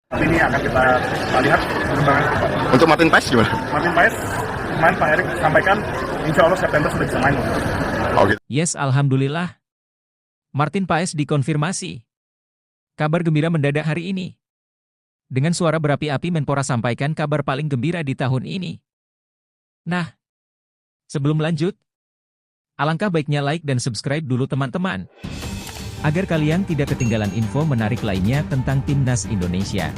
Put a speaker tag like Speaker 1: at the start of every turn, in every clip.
Speaker 1: Tapi ini akan kita lihat perkembangan.
Speaker 2: Untuk Martin Paes gimana?
Speaker 1: Martin Paes, kemarin Pak Erik sampaikan, insya Allah September sudah bisa main.
Speaker 2: Oh gitu.
Speaker 3: Yes, alhamdulillah. Martin Paes dikonfirmasi. Kabar gembira mendadak hari ini. Dengan suara berapi-api Menpora sampaikan kabar paling gembira di tahun ini. Nah, sebelum lanjut, alangkah baiknya like dan subscribe dulu teman-teman, agar kalian tidak ketinggalan info menarik lainnya tentang Timnas Indonesia.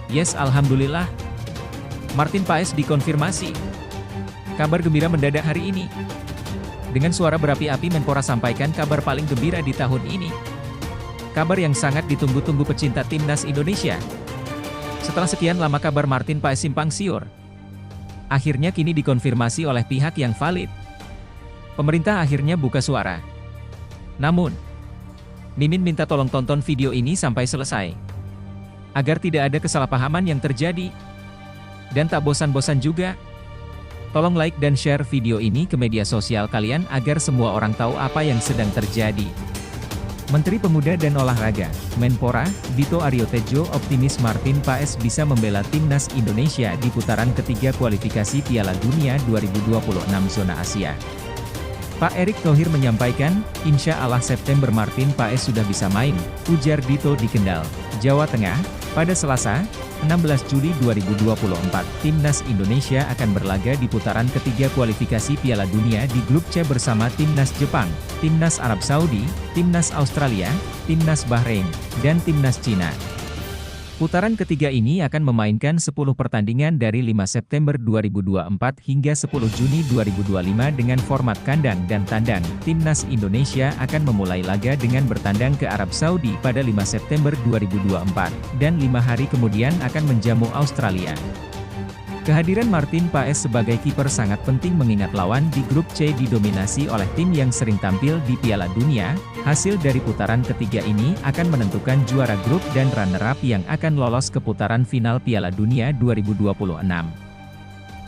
Speaker 3: Yes, alhamdulillah. Martin Paes dikonfirmasi. Kabar gembira mendadak hari ini. Dengan suara berapi-api Menpora sampaikan kabar paling gembira di tahun ini. Kabar yang sangat ditunggu-tunggu pecinta Timnas Indonesia. Setelah sekian lama kabar Martin Paes simpang siur, akhirnya kini dikonfirmasi oleh pihak yang valid. Pemerintah akhirnya buka suara. Namun, Mimin minta tolong tonton video ini sampai selesai, agar tidak ada kesalahpahaman yang terjadi. Dan tak bosan-bosan juga, tolong like dan share video ini ke media sosial kalian agar semua orang tahu apa yang sedang terjadi. Menteri Pemuda dan Olahraga, Menpora, Dito Aryo Tejo optimis Martin Paes bisa membela Timnas Indonesia di putaran ketiga kualifikasi Piala Dunia 2026 zona Asia. Pak Erick Thohir menyampaikan, insya Allah September Martin Paes sudah bisa main, ujar Dito di Kendal, Jawa Tengah, pada Selasa, 16 Juli 2024. Timnas Indonesia akan berlaga di putaran ketiga kualifikasi Piala Dunia di grup C bersama Timnas Jepang, Timnas Arab Saudi, Timnas Australia, Timnas Bahrain, dan Timnas Cina. Putaran ketiga ini akan memainkan 10 pertandingan dari 5 September 2024 hingga 10 Juni 2025 dengan format kandang dan tandang. Timnas Indonesia akan memulai laga dengan bertandang ke Arab Saudi pada 5 September 2024, dan 5 hari kemudian akan menjamu Australia. Kehadiran Martin Paes sebagai kiper sangat penting mengingat lawan di grup C didominasi oleh tim yang sering tampil di Piala Dunia. Hasil dari putaran ketiga ini akan menentukan juara grup dan runner-up yang akan lolos ke putaran final Piala Dunia 2026.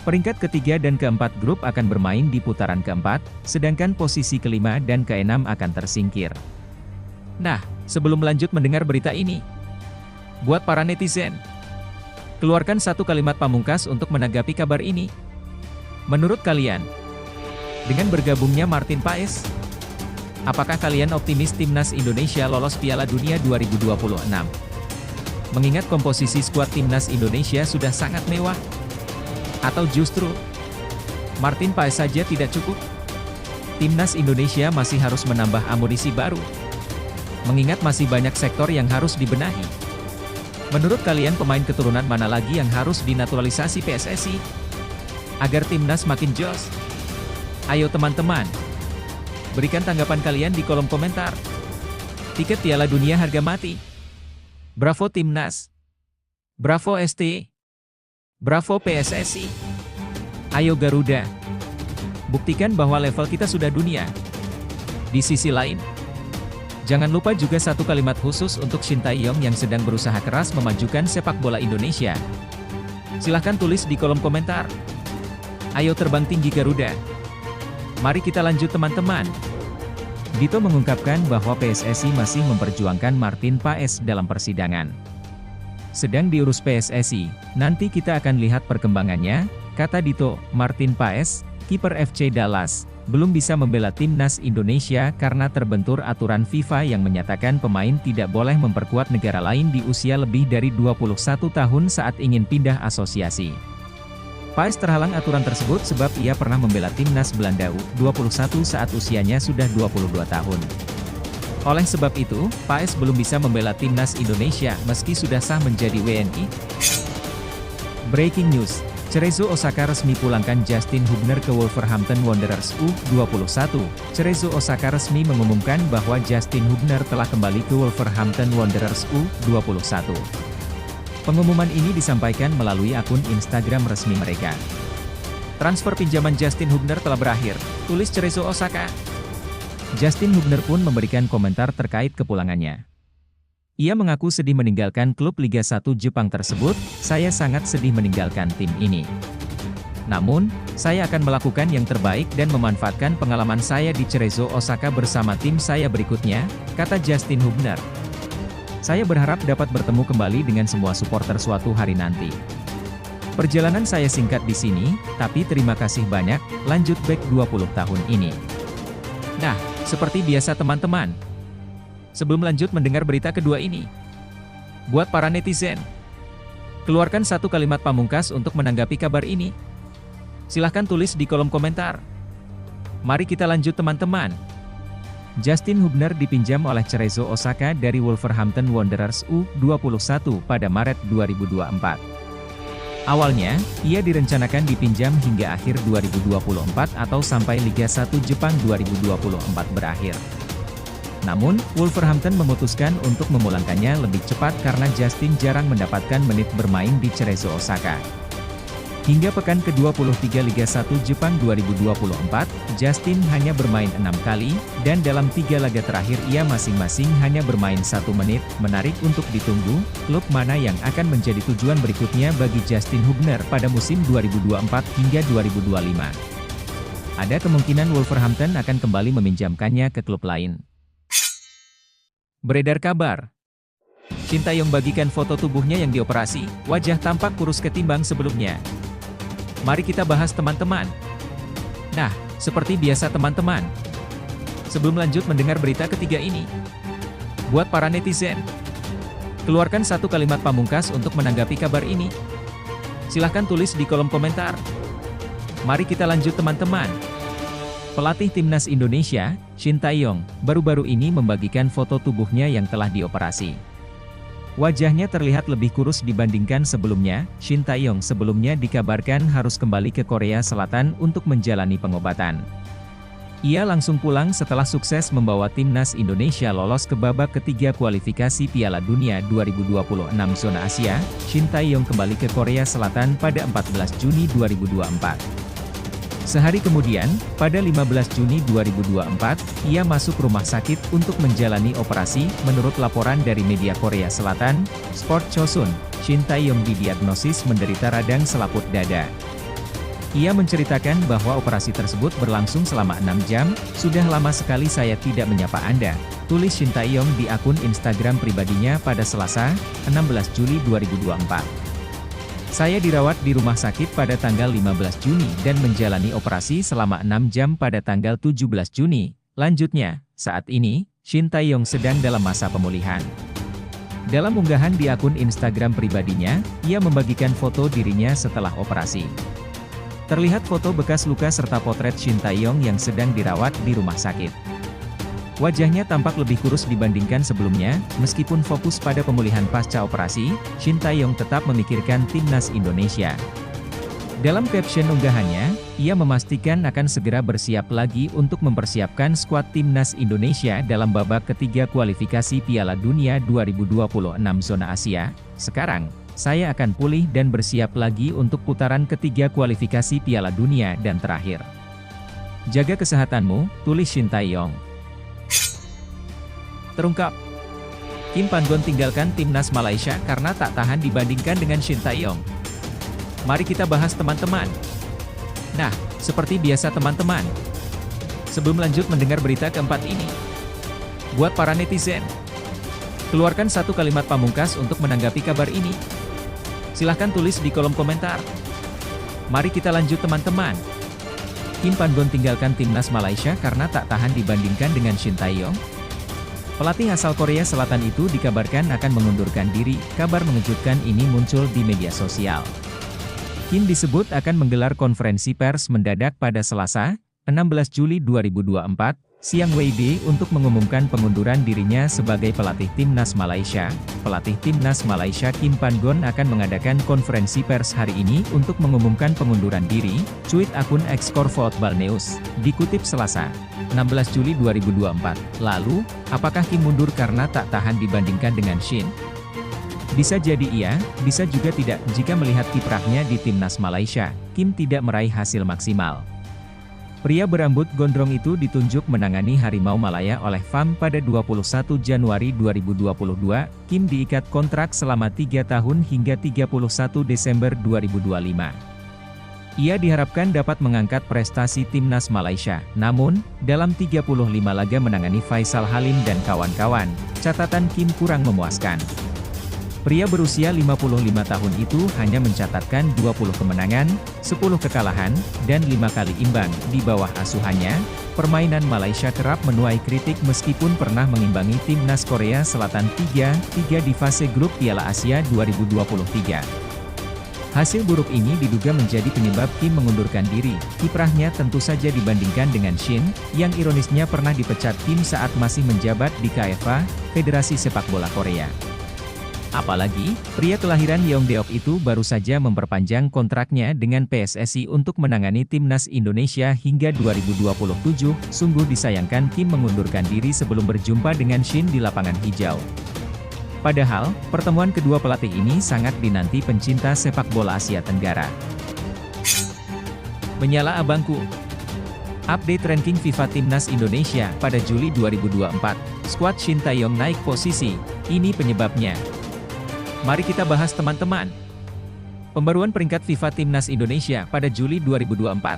Speaker 3: Peringkat ketiga dan keempat grup akan bermain di putaran keempat, sedangkan posisi kelima dan keenam akan tersingkir. Nah, sebelum lanjut mendengar berita ini, buat para netizen, keluarkan satu kalimat pamungkas untuk menanggapi kabar ini. Menurut kalian, dengan bergabungnya Martin Paes, apakah kalian optimis Timnas Indonesia lolos Piala Dunia 2026? Mengingat komposisi skuad Timnas Indonesia sudah sangat mewah. Atau justru, Martin Paes saja tidak cukup? Timnas Indonesia masih harus menambah amunisi baru. Mengingat masih banyak sektor yang harus dibenahi. Menurut kalian pemain keturunan mana lagi yang harus dinaturalisasi PSSI? Agar Timnas makin jos? Ayo teman-teman, berikan tanggapan kalian di kolom komentar. Tiket Piala Dunia harga mati. Bravo Timnas. Bravo ST. Bravo PSSI. Ayo Garuda. Buktikan bahwa level kita sudah dunia. Di sisi lain, jangan lupa juga satu kalimat khusus untuk Shin Tae-yong yang sedang berusaha keras memajukan sepak bola Indonesia. Silahkan tulis di kolom komentar. Ayo terbang tinggi Garuda. Mari kita lanjut teman-teman. Dito mengungkapkan bahwa PSSI masih memperjuangkan Martin Paes dalam persidangan. Sedang diurus PSSI, nanti kita akan lihat perkembangannya, kata Dito. Martin Paes, kiper FC Dallas, belum bisa membela Timnas Indonesia karena terbentur aturan FIFA yang menyatakan pemain tidak boleh memperkuat negara lain di usia lebih dari 21 tahun saat ingin pindah asosiasi. Paes terhalang aturan tersebut sebab ia pernah membela Timnas Belanda U21 saat usianya sudah 22 tahun. Oleh sebab itu, Paes belum bisa membela Timnas Indonesia meski sudah sah menjadi WNI. Breaking news, Cerezo Osaka resmi pulangkan Justin Hubner ke Wolverhampton Wanderers U21. Cerezo Osaka resmi mengumumkan bahwa Justin Hubner telah kembali ke Wolverhampton Wanderers U21. Pengumuman ini disampaikan melalui akun Instagram resmi mereka. Transfer pinjaman Justin Hubner telah berakhir, tulis Cerezo Osaka. Justin Hubner pun memberikan komentar terkait kepulangannya. Ia mengaku sedih meninggalkan klub Liga 1 Jepang tersebut. Saya sangat sedih meninggalkan tim ini. Namun, saya akan melakukan yang terbaik dan memanfaatkan pengalaman saya di Cerezo Osaka bersama tim saya berikutnya, kata Justin Hubner. Saya berharap dapat bertemu kembali dengan semua supporter suatu hari nanti. Perjalanan saya singkat di sini, tapi terima kasih banyak, lanjut back 20 tahun ini. Nah, seperti biasa teman-teman. Sebelum lanjut mendengar berita kedua ini, buat para netizen, keluarkan satu kalimat pamungkas untuk menanggapi kabar ini. Silahkan tulis di kolom komentar. Mari kita lanjut teman-teman. Justin Hubner dipinjam oleh Cerezo Osaka dari Wolverhampton Wanderers U21 pada Maret 2024. Awalnya, ia direncanakan dipinjam hingga akhir 2024 atau sampai Liga 1 Jepang 2024 berakhir. Namun, Wolverhampton memutuskan untuk memulangkannya lebih cepat karena Justin jarang mendapatkan menit bermain di Cerezo Osaka. Hingga pekan ke-23 Liga 1 Jepang 2024, Justin hanya bermain 6 kali, dan dalam 3 laga terakhir ia masing-masing hanya bermain 1 menit. Menarik untuk ditunggu, klub mana yang akan menjadi tujuan berikutnya bagi Justin Hubner pada musim 2024 hingga 2025. Ada kemungkinan Wolverhampton akan kembali meminjamkannya ke klub lain. Beredar kabar, Shin Tae-yong bagikan foto tubuhnya yang dioperasi, wajah tampak kurus ketimbang sebelumnya. Mari kita bahas teman-teman. Nah, seperti biasa teman-teman. Sebelum lanjut mendengar berita ketiga ini, buat para netizen, keluarkan satu kalimat pamungkas untuk menanggapi kabar ini. Silahkan tulis di kolom komentar. Mari kita lanjut teman-teman. Pelatih Timnas Indonesia, Shin Tae-yong, baru-baru ini membagikan foto tubuhnya yang telah dioperasi. Wajahnya terlihat lebih kurus dibandingkan sebelumnya. Shin Tae-yong sebelumnya dikabarkan harus kembali ke Korea Selatan untuk menjalani pengobatan. Ia langsung pulang setelah sukses membawa Timnas Indonesia lolos ke babak ketiga kualifikasi Piala Dunia 2026 zona Asia. Shin Tae-yong kembali ke Korea Selatan pada 14 Juni 2024. Sehari kemudian, pada 15 Juni 2024, ia masuk rumah sakit untuk menjalani operasi. Menurut laporan dari media Korea Selatan, Sport Chosun, Shin Tae-yong didiagnosis menderita radang selaput dada. Ia menceritakan bahwa operasi tersebut berlangsung selama 6 jam. Sudah lama sekali saya tidak menyapa Anda, tulis Shin Tae-yong di akun Instagram pribadinya pada Selasa, 16 Juli 2024. Saya dirawat di rumah sakit pada tanggal 15 Juni dan menjalani operasi selama 6 jam pada tanggal 17 Juni. Lanjutnya, saat ini, Shin Tae-yong sedang dalam masa pemulihan. Dalam unggahan di akun Instagram pribadinya, ia membagikan foto dirinya setelah operasi. Terlihat foto bekas luka serta potret Shin Tae-yong yang sedang dirawat di rumah sakit. Wajahnya tampak lebih kurus dibandingkan sebelumnya. Meskipun fokus pada pemulihan pasca operasi, Shin Tae-yong tetap memikirkan Timnas Indonesia. Dalam caption unggahannya, ia memastikan akan segera bersiap lagi untuk mempersiapkan skuad Timnas Indonesia dalam babak ketiga kualifikasi Piala Dunia 2026 zona Asia. Sekarang, saya akan pulih dan bersiap lagi untuk putaran ketiga kualifikasi Piala Dunia dan terakhir. Jaga kesehatanmu, tulis Shin Tae-yong. Terungkap, Kim Pan-gon tinggalkan Timnas Malaysia karena tak tahan dibandingkan dengan Shin Tae-yong. Mari kita bahas teman-teman. Nah, seperti biasa teman-teman. Sebelum lanjut mendengar berita keempat ini, buat para netizen, keluarkan satu kalimat pamungkas untuk menanggapi kabar ini. Silahkan tulis di kolom komentar. Mari kita lanjut teman-teman. Kim Pan-gon tinggalkan Timnas Malaysia karena tak tahan dibandingkan dengan Shin Tae-yong. Pelatih asal Korea Selatan itu dikabarkan akan mengundurkan diri. Kabar mengejutkan ini muncul di media sosial. Kim disebut akan menggelar konferensi pers mendadak pada Selasa, 16 Juli 2024, siang WIB untuk mengumumkan pengunduran dirinya sebagai pelatih Timnas Malaysia. Pelatih Timnas Malaysia Kim Pan-gon akan mengadakan konferensi pers hari ini untuk mengumumkan pengunduran diri, cuit akun X Football News, dikutip Selasa, 16 Juli 2024. Lalu, apakah Kim mundur karena tak tahan dibandingkan dengan Shin? Bisa jadi iya, bisa juga tidak. Jika melihat kiprahnya di Timnas Malaysia, Kim tidak meraih hasil maksimal. Pria berambut gondrong itu ditunjuk menangani Harimau Malaya oleh FAM pada 21 Januari 2022. Kim diikat kontrak selama 3 tahun hingga 31 Desember 2025. Ia diharapkan dapat mengangkat prestasi timnas Malaysia. Namun, dalam 35 laga menangani Faisal Halim dan kawan-kawan, catatan Kim kurang memuaskan. Pria berusia 55 tahun itu hanya mencatatkan 20 kemenangan, 10 kekalahan, dan 5 kali imbang. Di bawah asuhannya, permainan Malaysia kerap menuai kritik meskipun pernah mengimbangi timnas Korea Selatan 3-3 di fase grup Piala Asia 2023. Hasil buruk ini diduga menjadi penyebab Kim mengundurkan diri. Kiprahnya tentu saja dibandingkan dengan Shin, yang ironisnya pernah dipecat Kim saat masih menjabat di KFA, Federasi Sepak Bola Korea. Apalagi, pria kelahiran Yeongdeok itu baru saja memperpanjang kontraknya dengan PSSI untuk menangani timnas Indonesia hingga 2027. Sungguh disayangkan Kim mengundurkan diri sebelum berjumpa dengan Shin di lapangan hijau. Padahal, pertemuan kedua pelatih ini sangat dinanti pencinta sepak bola Asia Tenggara. Menyala abangku. Update ranking FIFA Timnas Indonesia pada Juli 2024. Skuad Shin Tae-yong naik posisi. Ini penyebabnya. Mari kita bahas teman-teman. Pembaruan peringkat FIFA Timnas Indonesia pada Juli 2024.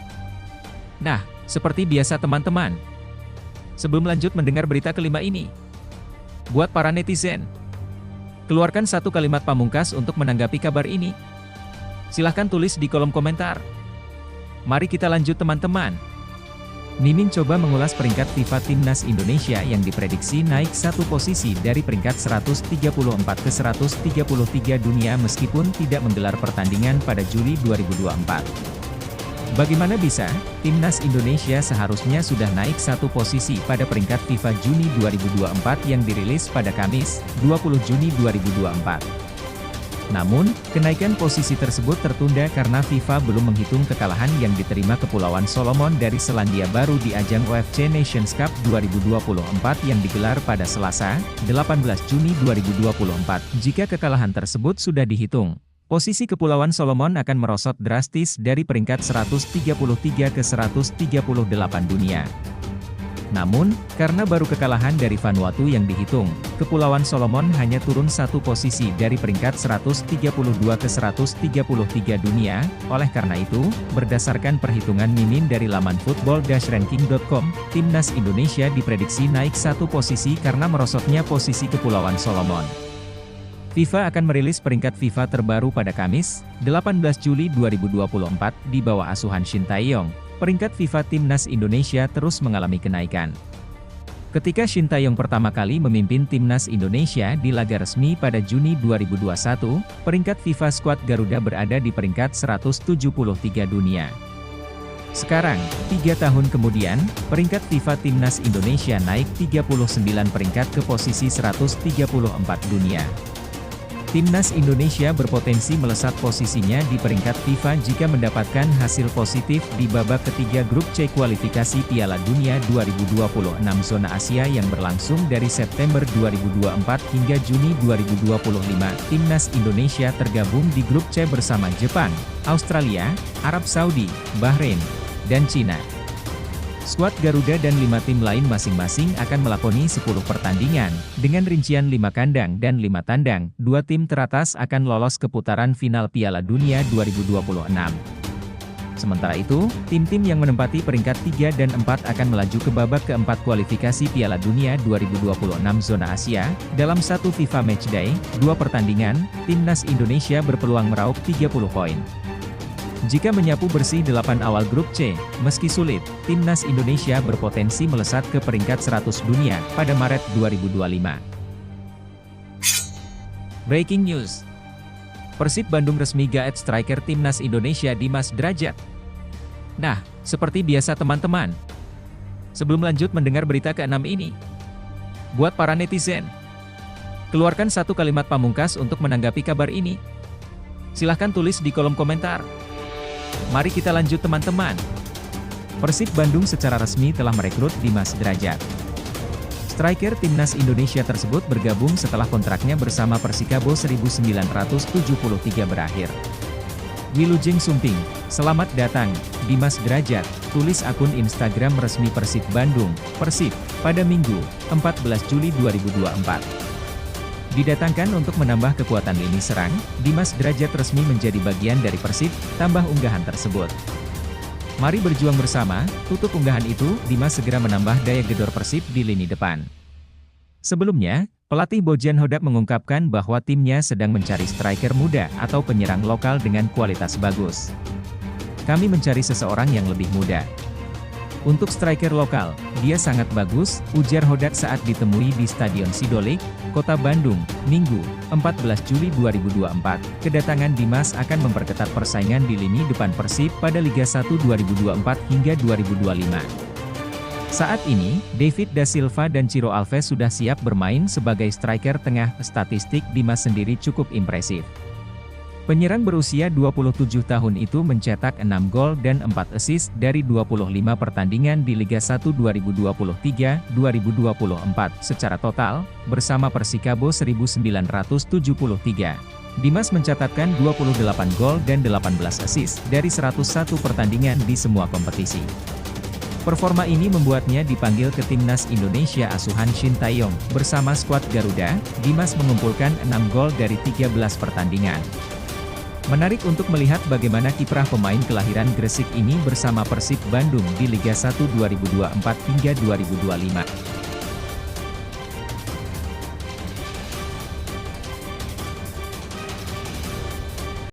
Speaker 3: Nah, seperti biasa teman-teman. Sebelum lanjut mendengar berita kelima ini, buat para netizen, keluarkan satu kalimat pamungkas untuk menanggapi kabar ini. Silahkan tulis di kolom komentar. Mari kita lanjut teman-teman. Mimin coba mengulas peringkat FIFA Timnas Indonesia yang diprediksi naik satu posisi dari peringkat 134 ke 133 dunia meskipun tidak menggelar pertandingan pada Juli 2024. Bagaimana bisa? Timnas Indonesia seharusnya sudah naik satu posisi pada peringkat FIFA Juni 2024 yang dirilis pada Kamis, 20 Juni 2024. Namun, kenaikan posisi tersebut tertunda karena FIFA belum menghitung kekalahan yang diterima Kepulauan Solomon dari Selandia Baru di ajang OFC Nations Cup 2024 yang digelar pada Selasa, 18 Juni 2024. Jika kekalahan tersebut sudah dihitung, posisi Kepulauan Solomon akan merosot drastis dari peringkat 133 ke 138 dunia. Namun, karena baru kekalahan dari Vanuatu yang dihitung, Kepulauan Solomon hanya turun satu posisi dari peringkat 132 ke 133 dunia. Oleh karena itu, berdasarkan perhitungan Mimin dari laman football-ranking.com, Timnas Indonesia diprediksi naik satu posisi karena merosotnya posisi Kepulauan Solomon. FIFA akan merilis peringkat FIFA terbaru pada Kamis, 18 Juli 2024, di bawah asuhan Shin Tae-yong. Peringkat FIFA Timnas Indonesia terus mengalami kenaikan. Ketika Shin Tae-yong pertama kali memimpin Timnas Indonesia di laga resmi pada Juni 2021, peringkat FIFA skuad Garuda berada di peringkat 173 dunia. Sekarang, 3 tahun kemudian, peringkat FIFA Timnas Indonesia naik 39 peringkat ke posisi 134 dunia. Timnas Indonesia berpotensi melesat posisinya di peringkat FIFA jika mendapatkan hasil positif di babak ketiga grup C kualifikasi Piala Dunia 2026 zona Asia yang berlangsung dari September 2024 hingga Juni 2025. Timnas Indonesia tergabung di grup C bersama Jepang, Australia, Arab Saudi, Bahrain, dan Cina. Skuad Garuda dan 5 tim lain masing-masing akan melakoni 10 pertandingan, dengan rincian 5 kandang dan 5 tandang. 2 tim teratas akan lolos ke putaran final Piala Dunia 2026. Sementara itu, tim-tim yang menempati peringkat 3 dan 4 akan melaju ke babak keempat kualifikasi Piala Dunia 2026 zona Asia. Dalam satu FIFA Matchday, 2 pertandingan, Timnas Indonesia berpeluang meraup 30 poin. Jika menyapu bersih 8 awal grup C, meski sulit, Timnas Indonesia berpotensi melesat ke peringkat 100 dunia pada Maret 2025. Breaking news. Persib Bandung resmi gaet striker Timnas Indonesia Dimas Drajat. Nah, seperti biasa teman-teman, sebelum lanjut mendengar berita ke-6 ini, buat para netizen, keluarkan satu kalimat pamungkas untuk menanggapi kabar ini. Silahkan tulis di kolom komentar. Mari kita lanjut teman-teman. Persib Bandung secara resmi telah merekrut Dimas Drajat. Striker Timnas Indonesia tersebut bergabung setelah kontraknya bersama Persikabo 1973 berakhir. Wilujeng Sumping, selamat datang, Dimas Drajat, tulis akun Instagram resmi Persib Bandung, Persib, pada Minggu, 14 Juli 2024. Didatangkan untuk menambah kekuatan lini serang, Dimas Drajat resmi menjadi bagian dari Persib, tambah unggahan tersebut. Mari berjuang bersama, tutup unggahan itu, Dimas segera menambah daya gedor Persib di lini depan. Sebelumnya, pelatih Bojan Hodak mengungkapkan bahwa timnya sedang mencari striker muda atau penyerang lokal dengan kualitas bagus. Kami mencari seseorang yang lebih muda. Untuk striker lokal, dia sangat bagus, ujar Hodak saat ditemui di Stadion Sidolik, Kota Bandung, Minggu, 14 Juli 2024. Kedatangan Dimas akan memperketat persaingan di lini depan Persib pada Liga 1 2024 hingga 2025. Saat ini, David Da Silva dan Ciro Alves sudah siap bermain sebagai striker tengah. Statistik Dimas sendiri cukup impresif. Penyerang berusia 27 tahun itu mencetak 6 gol dan 4 assist dari 25 pertandingan di Liga 1 2023-2024 secara total, bersama Persikabo 1973. Dimas mencatatkan 28 gol dan 18 assist dari 101 pertandingan di semua kompetisi. Performa ini membuatnya dipanggil ke timnas Indonesia asuhan Shin Taeyong. Bersama skuad Garuda, Dimas mengumpulkan 6 gol dari 13 pertandingan. Menarik untuk melihat bagaimana kiprah pemain kelahiran Gresik ini bersama Persib Bandung di Liga 1 2024 hingga 2025.